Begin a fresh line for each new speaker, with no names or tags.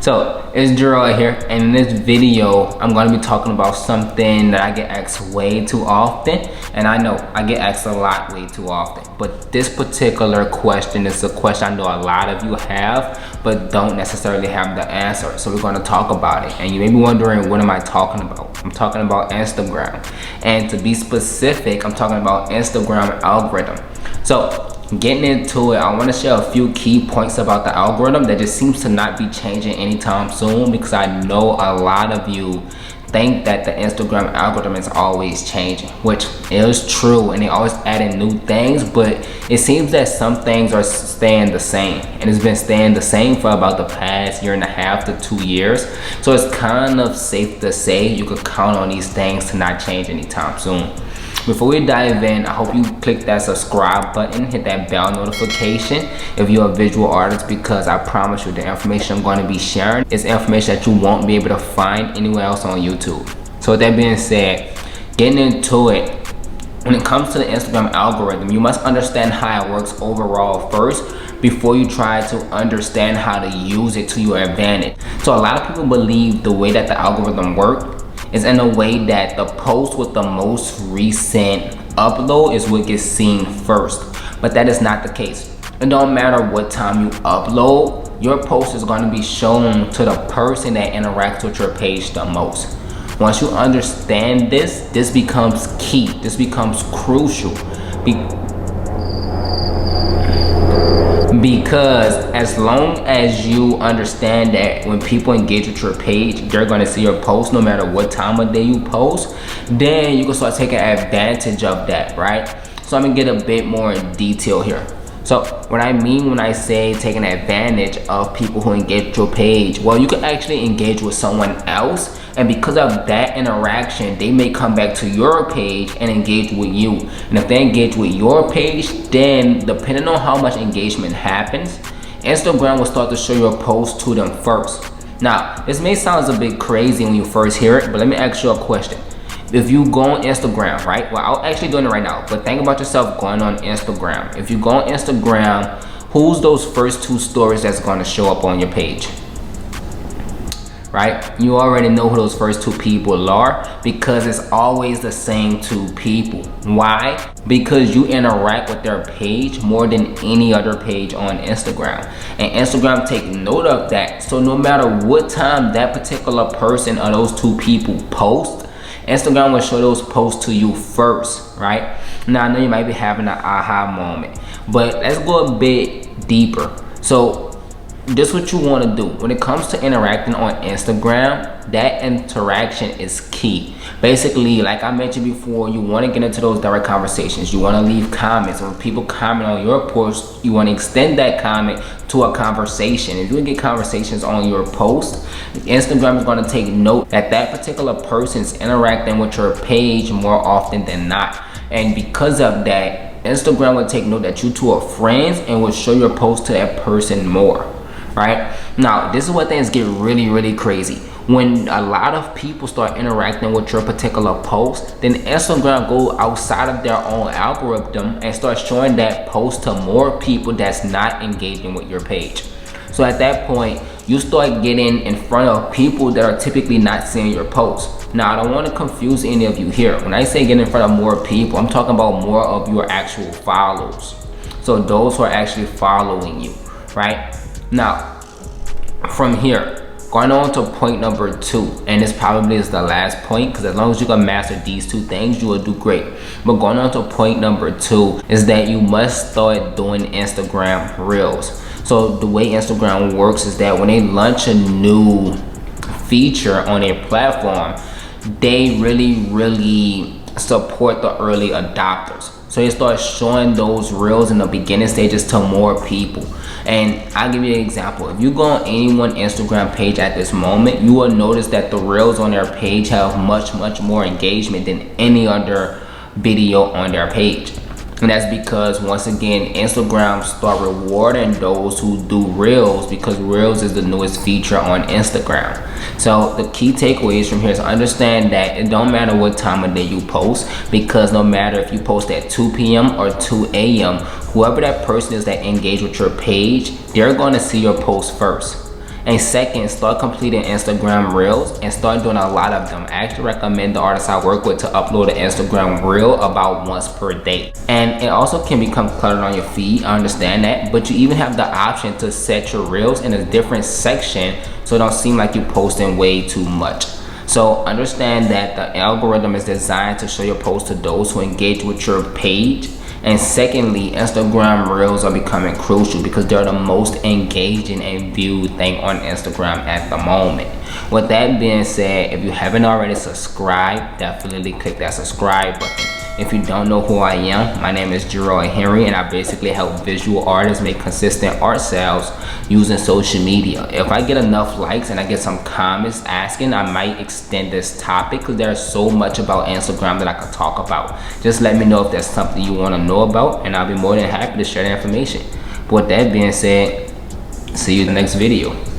So it's Jaroid here, and in this video I'm going to be talking about something that I get asked way too often, and I know I get asked a lot way too often, but this particular question is a question I know a lot of you have but don't necessarily have the answer. So we're going to talk about it, and you may be wondering, what am I talking about? I'm talking about Instagram, and to be specific, I'm talking about Instagram algorithm. So getting into it, I want to share a few key points about the algorithm that just seems to not be changing anytime soon, because I know a lot of you think that the Instagram algorithm is always changing, which is true, and they always adding new things, but it seems that some things are staying the same, and it's been staying the same for about the past 1.5 to 2 years. So it's kind of safe to say you could count on these things to not change anytime soon. Before we dive in, I hope you click that subscribe button, hit that bell notification if you're a visual artist, because I promise you the information I'm going to be sharing is information that you won't be able to find anywhere else on YouTube. So with that being said, getting into it, when it comes to the Instagram algorithm, you must understand how it works overall first before you try to understand how to use it to your advantage. So a lot of people believe the way that the algorithm works is in a way that the post with the most recent upload is what gets seen first, but that is not the case. It don't matter what time you upload, your post is going to be shown to the person that interacts with your page the most. Once you understand this, this becomes key, this becomes crucial, because as long as you understand that when people engage with your page, they're going to see your post no matter what time of day you post, then you can start taking advantage of that, right? So I'm gonna get a bit more in detail here. So what I mean when I say taking advantage of people who engage with your page, well, you can actually engage with someone else, and because of that interaction, they may come back to your page and engage with you. And if they engage with your page, then depending on how much engagement happens, Instagram will start to show your post to them first. Now, this may sound a bit crazy when you first hear it, but let me ask you a question. If you go on Instagram, right? Well, I'm actually doing it right now, but think about yourself going on Instagram. If you go on Instagram, who's those first 2 stories that's going to show up on your page? Right? You already know who those first 2 people are, because it's always the same 2 people. Why? Because you interact with their page more than any other page on Instagram, and Instagram take note of that. So no matter what time that particular person or those 2 people post, Instagram will show those posts to you first, right? Now I know you might be having an aha moment, but let's go a bit deeper. So this is what you want to do when it comes to interacting on Instagram. That interaction is key. Basically, like I mentioned before, you want to get into those direct conversations. You want to leave comments. When people comment on your post, you want to extend that comment to a conversation. If you get conversations on your post, Instagram is going to take note that that particular person's interacting with your page more often than not, and because of that, Instagram will take note that you 2 are friends and will show your post to that person more. Right? Now, this is where things get really crazy. When a lot of people start interacting with your particular post, then Instagram go outside of their own algorithm and start showing that post to more people that's not engaging with your page. So at that point, you start getting in front of people that are typically not seeing your post. Now, I don't want to confuse any of you here. When I say get in front of more people, I'm talking about more of your actual followers. So those who are actually following you, right? Now, from here, going on to point number 2, and this probably is the last point, because as long as you can master these 2 things, you will do great. But going on to point number 2 is that you must start doing Instagram Reels. So the way Instagram works is that when they launch a new feature on a platform, they really support the early adopters. So they start showing those Reels in the beginning stages to more people. And I'll give you an example. If you go on anyone's Instagram page at this moment, you will notice that the Reels on their page have much more engagement than any other video on their page. And that's because, once again, Instagram start rewarding those who do Reels, because Reels is the newest feature on Instagram. So the key takeaways from here is to understand that it don't matter what time of day you post, because no matter if you post at 2 p.m. or 2 a.m., whoever that person is that engage with your page, they're going to see your post first. And second, start completing Instagram Reels and start doing a lot of them. I actually recommend the artists I work with to upload an Instagram Reel about once per day. And it also can become cluttered on your feed, I understand that, but you even have the option to set your Reels in a different section so it don't seem like you're posting way too much. So understand that the algorithm is designed to show your posts to those who engage with your page. And secondly, Instagram Reels are becoming crucial because they're the most engaging and viewed thing on Instagram at the moment. With that being said, if you haven't already subscribed, definitely click that subscribe button. If you don't know who I am, my name is Jaroid Henry, and I basically help visual artists make consistent art sales using social media. If I get enough likes and I get some comments asking, I might extend this topic because there's so much about Instagram that I could talk about. Just let me know if there's something you want to know about, and I'll be more than happy to share the information. But with that being said, see you in the next video.